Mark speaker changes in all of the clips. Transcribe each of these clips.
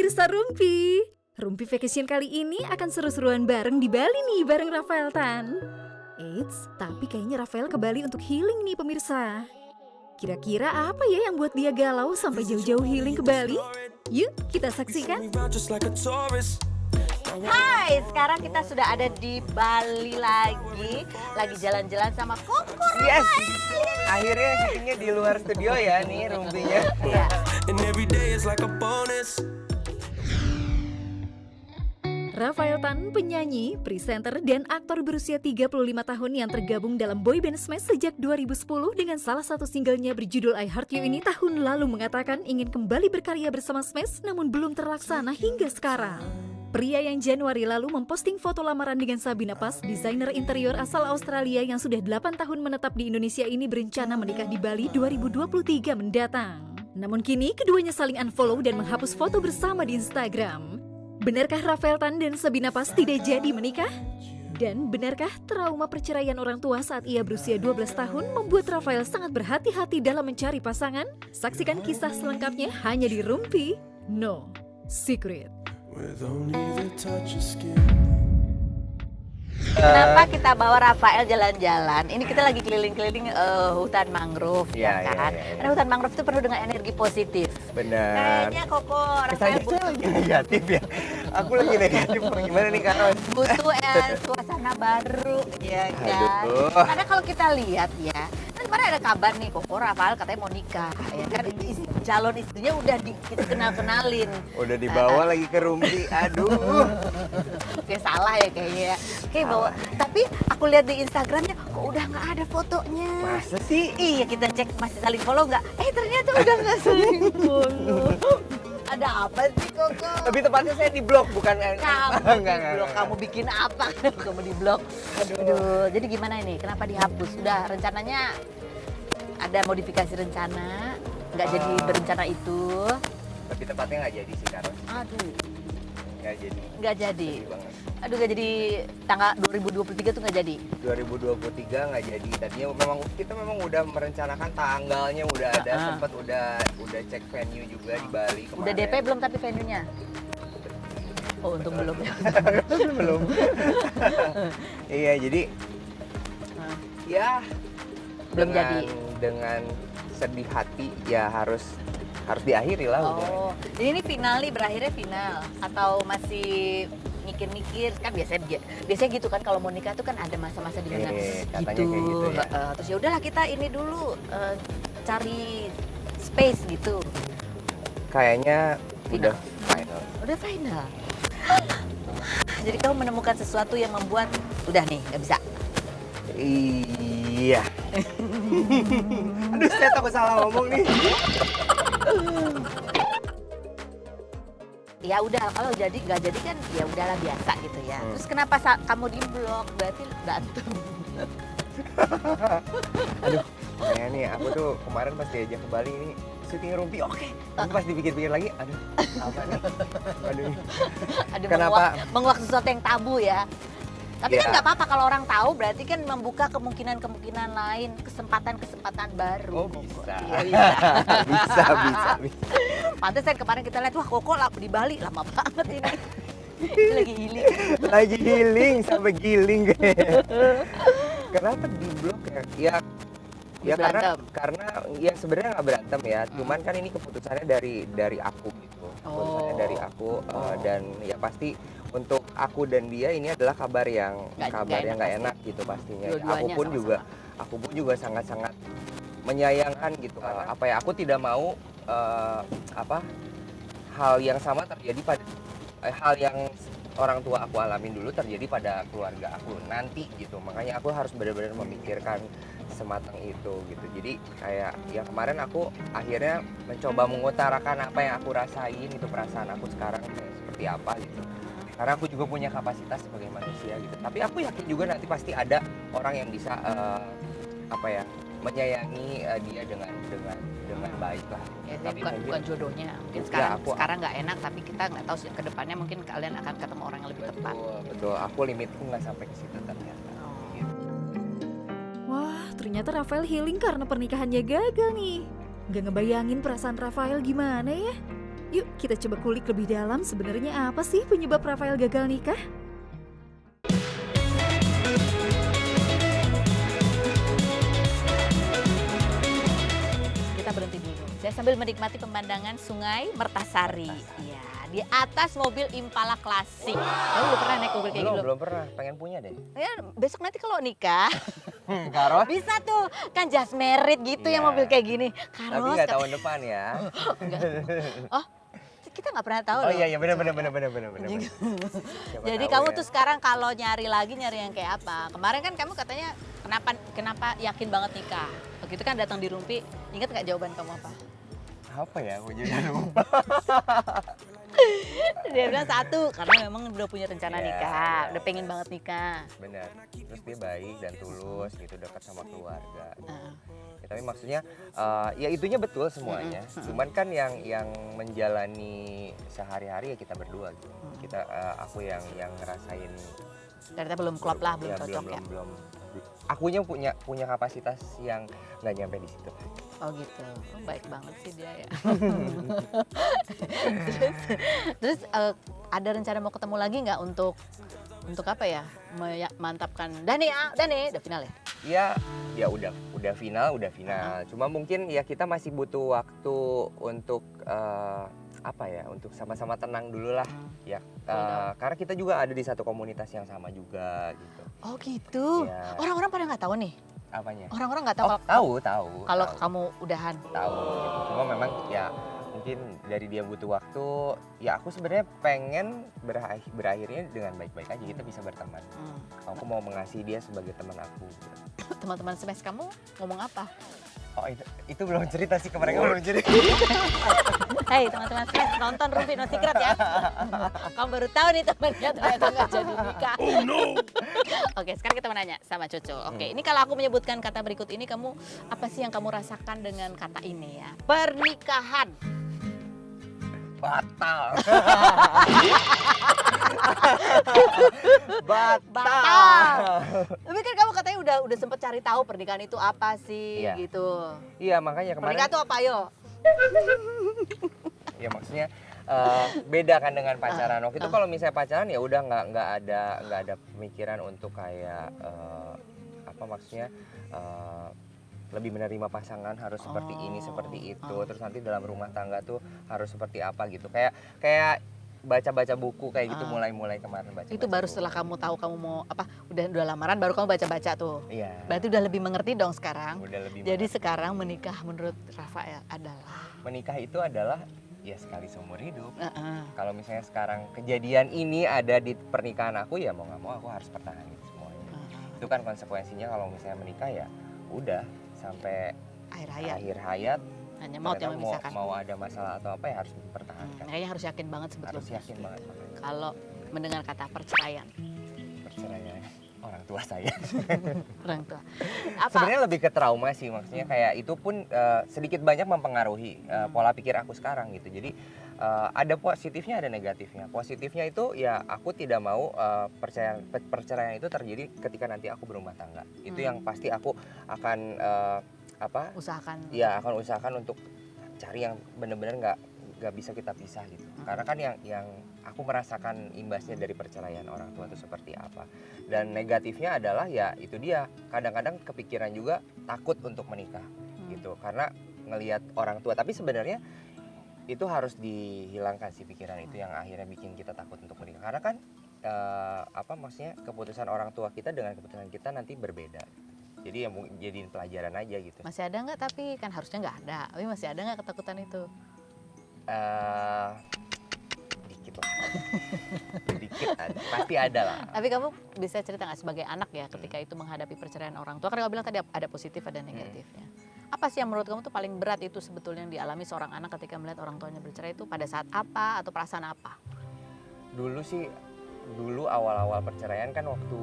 Speaker 1: pemirsa Rumpi. Rumpi Vacation kali ini akan seru-seruan bareng di Bali nih bareng Rafael Tan. Eits, tapi kayaknya Rafael ke Bali untuk healing nih pemirsa. Kira-kira apa ya yang buat dia galau sampai jauh-jauh healing ke Bali? Yuk kita saksikan.
Speaker 2: Hai, sekarang kita sudah ada di Bali lagi jalan-jalan sama Koko.
Speaker 3: Yes, akhirnya syutingnya di luar studio ya nih Rumpinya.
Speaker 2: Iya.
Speaker 1: Rafael Tan, penyanyi, presenter, dan aktor berusia 35 tahun yang tergabung dalam boyband Smash sejak 2010 dengan salah satu singlenya berjudul I Heart You ini tahun lalu mengatakan ingin kembali berkarya bersama Smash namun belum terlaksana hingga sekarang. Pria yang Januari lalu memposting foto lamaran dengan Sabina Pas, desainer interior asal Australia yang sudah 8 tahun menetap di Indonesia ini berencana menikah di Bali 2023 mendatang. Namun kini keduanya saling unfollow dan menghapus foto bersama di Instagram. Benarkah Rafael Tan dan Sabina Pas tidak jadi menikah? Dan benarkah trauma perceraian orang tua saat ia berusia 12 tahun membuat Rafael sangat berhati-hati dalam mencari pasangan? Saksikan kisah selengkapnya hanya di Rumpi No Secret.
Speaker 2: Kenapa kita bawa Rafael jalan-jalan? Ini kita lagi keliling-keliling hutan mangrove, ya kan?
Speaker 3: Ya.
Speaker 2: Karena hutan mangrove itu penuh dengan energi positif.
Speaker 3: Benar.
Speaker 2: Kayaknya Koko
Speaker 3: Kesannya
Speaker 2: Rafael
Speaker 3: saya lagi negatif ya. Aku lagi negatif. Gimana nih Kak?
Speaker 2: butuh suasana baru, ya kan?
Speaker 3: Aduh.
Speaker 2: Karena kalau kita lihat ya, kan kemarin ada kabar nih Koko Rafael katanya mau nikah, ya kan? Calon istrinya udah kita kenalin.
Speaker 3: Udah dibawa lagi ke Rumpi. Aduh.
Speaker 2: Kayak salah ya kayaknya ya. Kayak bawa, tapi aku lihat di Instagramnya kok udah nggak ada fotonya.
Speaker 3: Masa sih?
Speaker 2: Iya, kita cek masih saling follow nggak? Ternyata udah nggak saling follow. Ada apa sih Koko?
Speaker 3: Tapi tepatnya saya di blog bukan
Speaker 2: Kamu
Speaker 3: enggak,
Speaker 2: di blog, kamu bikin apa? Kamu di blog. Aduh, jadi gimana ini? Kenapa dihapus? Udah rencananya ada modifikasi rencana, nggak jadi berencana itu.
Speaker 3: Tapi tepatnya nggak jadi sih Kak.
Speaker 2: Aduh,
Speaker 3: Nggak jadi.
Speaker 2: nggak jadi.
Speaker 3: Sedih banget.
Speaker 2: Aduh, nggak jadi. Tanggal 2023 tuh nggak jadi.
Speaker 3: 2023 nggak jadi. Tadinya kita memang udah merencanakan tanggalnya udah ada, sempat udah cek venue juga di Bali kemarin.
Speaker 2: Udah DP belum tapi venue-nya? Oh, untung belum ya.
Speaker 3: Belum. Iya, jadi ya
Speaker 2: Belum jadi.
Speaker 3: Dengan sedih hati ya harus diakhiri lah udah.
Speaker 2: Oh, jadi ini final nih, berakhirnya final atau masih mikir-mikir? Kan biasanya gitu kan kalau mau nikah tuh kan ada masa-masa di mana
Speaker 3: Katanya
Speaker 2: gitu.
Speaker 3: kayak gitu ya.
Speaker 2: Terus ya udahlah kita ini dulu cari space gitu.
Speaker 3: Kayaknya
Speaker 2: Final.
Speaker 3: udah final.
Speaker 2: Udah final. Jadi kamu menemukan sesuatu yang membuat udah nih nggak bisa.
Speaker 3: Iya. Aduh, saya takut salah ngomong nih.
Speaker 2: Ya udah, kalau jadi nggak jadi kan ya udahlah biasa gitu ya. Terus kenapa kamu di blok? Berarti berantem.
Speaker 3: Aduh, kayak nih aku tuh kemarin pas diajak ke Bali ini syuting Rumpi, oke. Tapi pas dipikir-pikir lagi, aduh, apa nih? Aduh.
Speaker 2: Aduh,
Speaker 3: Kenapa?
Speaker 2: menguak sesuatu yang tabu ya. Tapi kan
Speaker 3: Ya.
Speaker 2: nggak apa-apa kalau orang tahu, berarti kan membuka kemungkinan-kemungkinan lain, kesempatan-kesempatan baru.
Speaker 3: Oh, bisa.
Speaker 2: Iya, bisa.
Speaker 3: bisa.
Speaker 2: Pantesan kemarin kita lihat, wah Koko di Bali lama banget ini. Itu lagi healing.
Speaker 3: Lagi healing sampai giling kayaknya. Kenapa di blok ya? Ya karena ya sebenarnya nggak berantem ya. Cuman kan ini keputusannya dari aku gitu. Keputusannya dari aku dan ya pasti untuk aku dan dia ini adalah kabar yang nggak enak gitu pastinya. Aku pun juga sangat-sangat menyayangkan gitu. Aku tidak mau hal yang sama terjadi pada hal yang orang tua aku alamin dulu terjadi pada keluarga aku nanti gitu. Makanya aku harus benar-benar memikirkan sematang itu gitu. Jadi kayak ya kemarin aku akhirnya mencoba mengutarakan apa yang aku rasain, itu perasaan aku sekarang seperti apa gitu. Karena aku juga punya kapasitas sebagai manusia gitu. Tapi aku yakin juga nanti pasti ada orang yang bisa menyayangi dia dengan baik lah.
Speaker 2: Ya,
Speaker 3: Tapi
Speaker 2: bukan jodohnya. Mungkin
Speaker 3: Ya,
Speaker 2: sekarang nggak enak, tapi kita nggak tahu sih kedepannya mungkin kalian akan ketemu orang yang lebih tepat.
Speaker 3: Betul. Aku limitku nggak sampai ke situ ternyata. Gitu.
Speaker 1: Wah, ternyata Rafael healing karena pernikahannya gagal nih. Gak ngebayangin perasaan Rafael gimana ya? Yuk kita coba kulik lebih dalam sebenarnya apa sih penyebab Rafael gagal nikah?
Speaker 2: Kita berhenti dulu. Saya sambil menikmati pemandangan Sungai Mertasari. Iya, di atas mobil Impala klasik. Kamu belum pernah naik mobil kayak gitu?
Speaker 3: Belum pernah, pengen punya deh.
Speaker 2: Ya, besok nanti kalau nikah
Speaker 3: Karo?
Speaker 2: bisa tuh kan just married gitu
Speaker 3: Iya.
Speaker 2: yang mobil kayak gini.
Speaker 3: Tapi
Speaker 2: Karos.
Speaker 3: nggak tahun depan ya.
Speaker 2: Enggak. Oh, kita nggak pernah tahu
Speaker 3: Oh
Speaker 2: loh.
Speaker 3: iya benar.
Speaker 2: Jadi kamu tuh sekarang kalau nyari lagi nyari yang kayak apa? Kemarin kan kamu katanya kenapa yakin banget nikah? Begitu kan datang di Rumpi, ingat nggak jawaban kamu apa?
Speaker 3: apa ya? Aku jadi lupa.
Speaker 2: Dia bilang satu, karena memang udah punya rencana
Speaker 3: Iya,
Speaker 2: nikah,
Speaker 3: iya.
Speaker 2: udah pengen banget nikah.
Speaker 3: Benar. Terus dia baik dan tulus gitu, dekat sama keluarga.
Speaker 2: Nah,
Speaker 3: Ya, tapi maksudnya ya itunya betul semuanya. Cuman kan yang menjalani sehari-hari ya kita berdua gitu. Aku yang ngerasain
Speaker 2: ternyata belum klop lah, belum
Speaker 3: ya,
Speaker 2: cocok ya.
Speaker 3: belum. Akunya punya kapasitas yang nggak nyampe di situ.
Speaker 2: Oh gitu, oh, baik banget sih dia ya. terus ada rencana mau ketemu lagi nggak untuk apa ya? Mantapkan Dani udah final ya?
Speaker 3: Ya udah final. Cuma mungkin ya kita masih butuh waktu untuk untuk sama-sama tenang dulu lah ya. Karena kita juga ada di satu komunitas yang sama juga gitu.
Speaker 2: Oh gitu.
Speaker 3: Iya.
Speaker 2: Orang-orang pada nggak tahu nih.
Speaker 3: Apanya?
Speaker 2: Orang-orang nggak tahu.
Speaker 3: Tahu.
Speaker 2: Kalau kamu udahan.
Speaker 3: Tahu gitu. Cuma memang ya mungkin dari dia butuh waktu, ya aku sebenarnya pengen berakhirnya dengan baik-baik aja, kita bisa berteman. Aku mau mengasihi dia sebagai teman aku gitu.
Speaker 2: Teman-teman smash kamu ngomong apa?
Speaker 3: Oh itu belum cerita sih, ke mereka belum cerita.
Speaker 2: Hei teman-teman smash, nonton Rumpi No Secret ya. Kamu baru tahu nih temannya ternyata nggak jadi nikah. Oh no. Oke, sekarang kita menanya sama Cucu. Oke, ini kalau aku menyebutkan kata berikut ini, kamu apa sih yang kamu rasakan dengan kata ini ya? Pernikahan.
Speaker 3: Batal.
Speaker 2: Tapi kan kamu katanya udah sempet cari tahu pernikahan itu apa sih
Speaker 3: Iya.
Speaker 2: gitu.
Speaker 3: Iya makanya kemarin.
Speaker 2: Pernikahan itu apa yo?
Speaker 3: Ya maksudnya beda kan dengan pacaran. Waktu itu kalau misalnya pacaran ya udah nggak ada pemikiran untuk kayak lebih menerima pasangan harus seperti ini seperti itu. Terus nanti dalam rumah tangga tuh harus seperti apa gitu. Kayak baca-baca buku kayak gitu, mulai kemarin baca.
Speaker 2: Itu baru setelah kamu tahu kamu mau apa, udah lamaran baru kamu baca-baca tuh.
Speaker 3: Iya.
Speaker 2: Berarti udah lebih mengerti dong sekarang.
Speaker 3: Udah lebih.
Speaker 2: Jadi sekarang menikah menurut Rafael adalah
Speaker 3: Menikah itu adalah ya sekali seumur hidup. Kalau misalnya sekarang kejadian ini ada di pernikahan aku, ya mau nggak mau aku harus pertahanin semuanya. Itu kan konsekuensinya kalau misalnya menikah ya udah sampai akhir hayat.
Speaker 2: Hanya maut yang memisahkan.
Speaker 3: Mau ada masalah atau apa ya harus dipertahankan.
Speaker 2: Kayaknya harus yakin banget sebetulnya.
Speaker 3: Harus yakin banget makanya.
Speaker 2: Kalau mendengar kata perceraian.
Speaker 3: Perceraian orang tua saya.
Speaker 2: Orang tua. Apa?
Speaker 3: Sebenarnya lebih ke trauma sih, maksudnya kayak itu pun sedikit banyak mempengaruhi pola pikir aku sekarang gitu. Jadi ada positifnya ada negatifnya. Positifnya itu ya aku tidak mau perceraian itu terjadi ketika nanti aku berumah tangga. Itu yang pasti aku akan
Speaker 2: usahakan.
Speaker 3: Ya akan usahakan untuk cari yang benar-benar nggak bisa kita pisah gitu. Karena kan yang aku merasakan imbasnya dari perceraian orang tua itu seperti apa. Dan negatifnya adalah ya itu dia, kadang-kadang kepikiran juga takut untuk menikah gitu. Karena ngelihat orang tua, tapi sebenarnya itu harus dihilangkan sih pikiran itu yang akhirnya bikin kita takut untuk menikah. Karena kan maksudnya keputusan orang tua kita dengan keputusan kita nanti berbeda. Jadi ya jadiin pelajaran aja gitu.
Speaker 2: Masih ada nggak, tapi kan harusnya nggak ada. Tapi masih ada nggak ketakutan itu?
Speaker 3: Dikit lah. Dikit ada, pasti ada lah.
Speaker 2: Tapi kamu bisa cerita nggak sebagai anak ya ketika itu menghadapi perceraian orang tua? Karena kamu bilang tadi ada positif ada negatifnya. Apa sih yang menurut kamu tuh paling berat itu sebetulnya yang dialami seorang anak ketika melihat orang tuanya bercerai itu pada saat apa atau perasaan apa?
Speaker 3: Dulu awal-awal perceraian kan waktu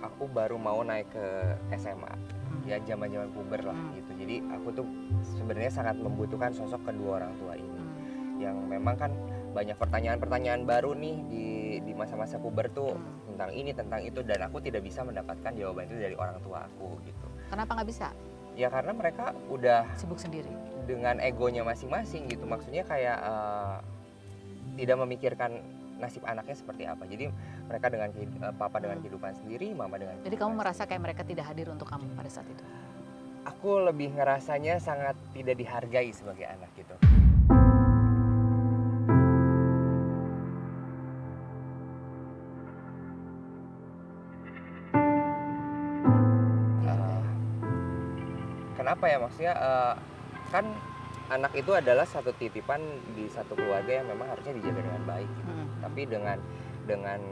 Speaker 3: aku baru mau naik ke SMA, ya zaman-zaman puber lah gitu. Jadi aku tuh sebenarnya sangat membutuhkan sosok kedua orang tua ini, yang memang kan banyak pertanyaan-pertanyaan baru nih di masa-masa puber tuh tentang ini tentang itu, dan aku tidak bisa mendapatkan jawaban itu dari orang tua aku gitu.
Speaker 2: Kenapa nggak bisa?
Speaker 3: Ya karena mereka udah
Speaker 2: Sibuk sendiri.
Speaker 3: dengan egonya masing-masing gitu. Maksudnya kayak tidak memikirkan nasib anaknya seperti apa. Jadi mereka dengan papa dengan kehidupan sendiri, mama dengan
Speaker 2: Jadi kamu merasa kayak mereka tidak hadir untuk kamu pada saat itu?
Speaker 3: aku lebih ngerasanya sangat tidak dihargai sebagai anak gitu. Kenapa ya, maksudnya kan anak itu adalah satu titipan di satu keluarga yang memang harusnya dijaga dengan baik gitu. Tapi dengan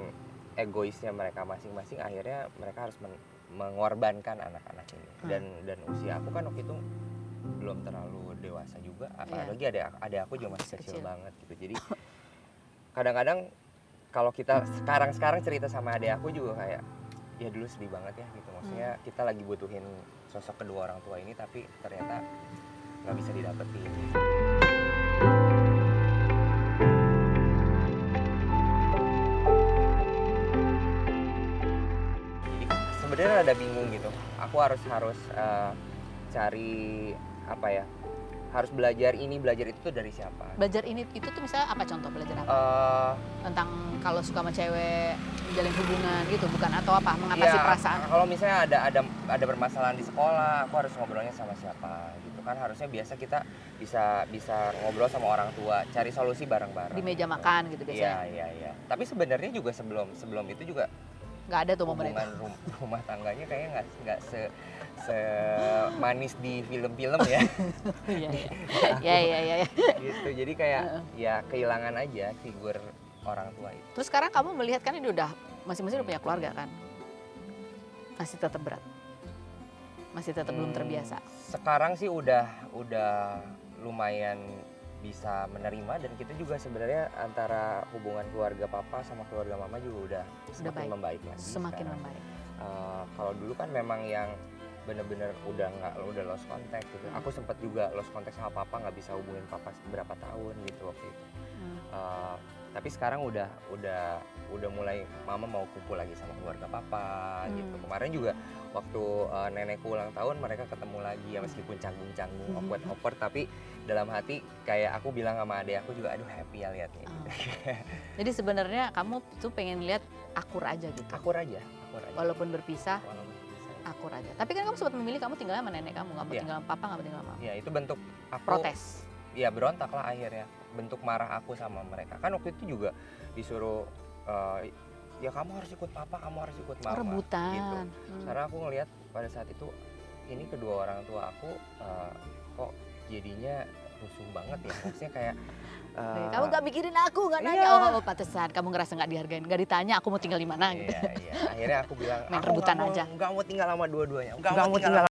Speaker 3: egoisnya mereka masing-masing, akhirnya mereka harus mengorbankan anak-anak ini. Dan usia aku kan waktu itu belum terlalu dewasa juga, apalagi ada aku juga masih kecil banget gitu. Jadi kadang-kadang kalau kita sekarang cerita sama adik aku juga kayak ya dulu sedih banget ya gitu. Maksudnya kita lagi butuhin sosok kedua orang tua ini, tapi ternyata nggak bisa didapetin. Jadi sebenarnya ada bingung gitu. Aku harus cari apa ya? Harus belajar ini, belajar itu tuh dari siapa?
Speaker 2: Belajar ini itu tuh misalnya apa, contoh belajar apa? Tentang kalau suka sama cewek menjalin hubungan gitu, bukan, atau apa, mengatasi perasaan?
Speaker 3: Kalau misalnya ada permasalahan di sekolah, aku harus ngobrolnya sama siapa gitu kan. Harusnya biasa kita bisa ngobrol sama orang tua, cari solusi bareng-bareng.
Speaker 2: Di meja makan gitu biasanya?
Speaker 3: Iya. Tapi sebenarnya juga sebelum itu juga
Speaker 2: nggak ada tuh momen itu.
Speaker 3: Hubungan rumah tangganya kayaknya nggak semanis di film-film ya.
Speaker 2: Iya.
Speaker 3: Gitu. Jadi kayak ya kehilangan aja figur orang tua itu.
Speaker 2: Terus sekarang kamu melihat kan ini udah masing-masing udah punya keluarga kan? Masih tetap berat? Masih tetap belum terbiasa?
Speaker 3: Sekarang sih udah lumayan bisa menerima, dan kita juga sebenarnya antara hubungan keluarga papa sama keluarga mama juga udah semakin membaik lagi.
Speaker 2: Semakin
Speaker 3: sekarang.
Speaker 2: membaik.
Speaker 3: Kalau dulu kan memang yang bener-bener udah lost contact gitu. Aku sempat juga lost contact sama papa, nggak bisa hubungin papa berapa tahun gitu waktu itu. Tapi sekarang udah mulai mama mau kumpul lagi sama keluarga papa gitu. Kemarin juga waktu nenekku ulang tahun, mereka ketemu lagi ya, meskipun canggung-canggung, awkward, tapi dalam hati kayak aku bilang sama adik aku juga, aduh happy ya liatnya.
Speaker 2: Jadi sebenarnya kamu tuh pengen lihat akur aja gitu?
Speaker 3: Akur aja.
Speaker 2: Walaupun berpisah, akur aja. Tapi kan kamu sempat memilih kamu tinggal sama nenek kamu, nggak mau tinggal sama papa, nggak mau tinggal sama mama.
Speaker 3: Iya, itu bentuk aku
Speaker 2: protes.
Speaker 3: Iya, berontak lah akhirnya. Bentuk marah aku sama mereka. Kan waktu itu juga disuruh ya kamu harus ikut papa, kamu harus ikut mama.
Speaker 2: Rebutan.
Speaker 3: Gitu. Karena aku ngelihat pada saat itu ini kedua orang tua aku kok jadinya rusuh banget ya. Maksudnya kayak
Speaker 2: kamu gak mikirin aku, gak nanya. Oh, pantesan kamu ngerasa gak dihargain, gak ditanya aku mau tinggal di mana gitu.
Speaker 3: Iya. Akhirnya aku bilang,
Speaker 2: main rebutan aja.
Speaker 3: Gak mau tinggal sama dua-duanya. Gak mau tinggal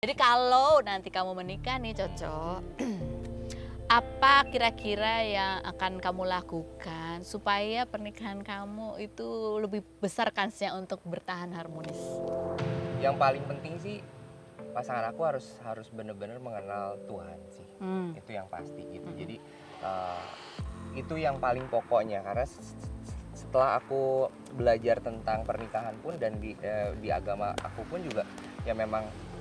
Speaker 2: Jadi kalau nanti kamu menikah nih Coco, apa kira-kira yang akan kamu lakukan supaya pernikahan kamu itu lebih besar kansnya untuk bertahan harmonis?
Speaker 3: Yang paling penting sih pasangan aku harus benar-benar mengenal Tuhan sih. Itu yang pasti gitu. Jadi itu yang paling pokoknya, karena setelah aku belajar tentang pernikahan pun dan di agama aku pun juga ya memang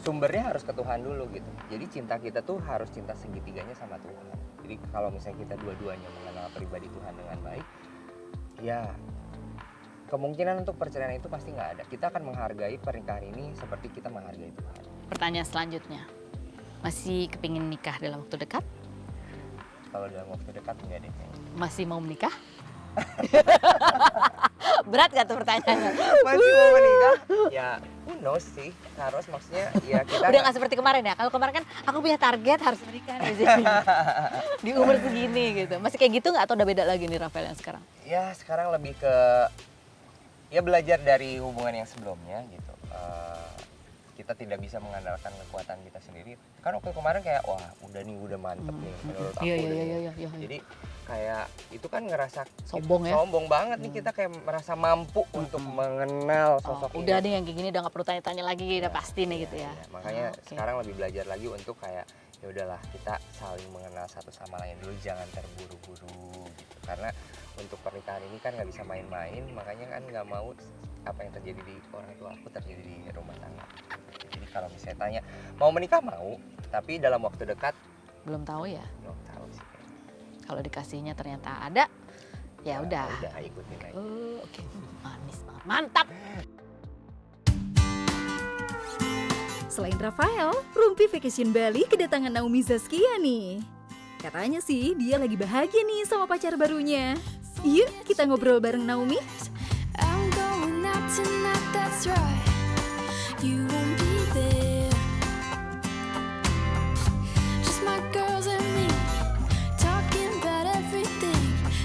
Speaker 3: sumbernya harus ke Tuhan dulu gitu. Jadi cinta kita tuh harus cinta segitiganya sama Tuhan. Jadi kalau misalnya kita dua-duanya mengenal pribadi Tuhan dengan baik, ya kemungkinan untuk perceraian itu pasti nggak ada. Kita akan menghargai pernikahan ini seperti kita menghargai Tuhan.
Speaker 2: Pertanyaan selanjutnya, masih kepingin nikah dalam waktu dekat?
Speaker 3: Kalau dalam waktu dekat enggak deh kayaknya.
Speaker 2: Masih mau menikah? Berat gak tuh pertanyaannya?
Speaker 3: Masih mau menikah? Ya, who knows sih. Harus maksudnya ya kita
Speaker 2: Udah gak seperti kemarin ya? Kalau kemarin kan aku punya target harus menikah nih Zin. Di umur segini gitu. Masih kayak gitu gak atau udah beda lagi nih Rafael yang sekarang?
Speaker 3: Ya sekarang lebih ke ya belajar dari hubungan yang sebelumnya gitu. Kita tidak bisa mengandalkan kekuatan kita sendiri. Kan waktu kemarin kayak wah udah mantep nih menurut aku.
Speaker 2: Iya.
Speaker 3: Jadi kayak itu kan ngerasa
Speaker 2: Sombong ya?
Speaker 3: Sombong banget nih kita kayak merasa mampu untuk mengenal sosok ini.
Speaker 2: Udah nih yang kayak gini udah gak perlu tanya-tanya lagi, udah pasti nih gitu ya.
Speaker 3: Makanya sekarang lebih belajar lagi untuk kayak ya udahlah kita saling mengenal satu sama lain dulu, jangan terburu-buru gitu. Karena untuk pernikahan ini kan nggak bisa main-main, makanya kan nggak mau apa yang terjadi di orang tua aku terjadi di rumah tangga. Jadi kalau misalnya tanya mau menikah mau, tapi dalam waktu dekat
Speaker 2: Belum tahu ya.
Speaker 3: belum tahu sih.
Speaker 2: Kalau dikasihnya ternyata ada, ya udah.
Speaker 3: Udah ikutin aja.
Speaker 2: Oke. Manis banget, mantap.
Speaker 1: Selain Rafael, Rumpi Vacation Bali kedatangan Naomi Zaskia nih. Katanya sih dia lagi bahagia nih sama pacar barunya. Yuk kita ngobrol bareng Naomi.
Speaker 4: I'm going out tonight, that's right. You won't be there. Just my girls and me, talking about everything.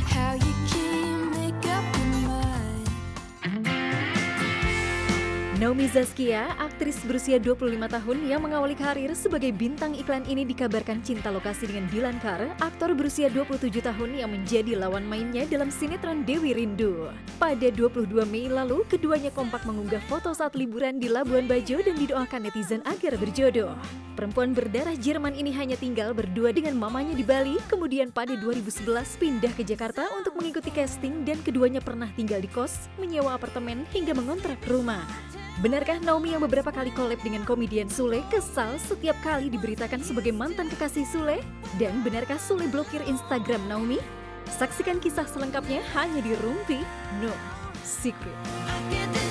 Speaker 4: How you can't make up your mind.
Speaker 1: Naomi Zaskia, aktris berusia 25 tahun yang mengawali karir sebagai bintang iklan ini dikabarkan cinta lokasi dengan Dilan Kar, aktor berusia 27 tahun yang menjadi lawan mainnya dalam sinetron Dewi Rindu. Pada 22 Mei lalu, keduanya kompak mengunggah foto saat liburan di Labuan Bajo dan didoakan netizen agar berjodoh. Perempuan berdarah Jerman ini hanya tinggal berdua dengan mamanya di Bali, kemudian pada 2011 pindah ke Jakarta untuk mengikuti casting dan keduanya pernah tinggal di kos, menyewa apartemen hingga mengontrak rumah. Benarkah Naomi yang beberapa kali collab dengan komedian Sule kesal setiap kali diberitakan sebagai mantan kekasih Sule? Dan benarkah Sule blokir Instagram Naomi? Saksikan kisah selengkapnya hanya di Rumpi No Secret.
Speaker 4: I get this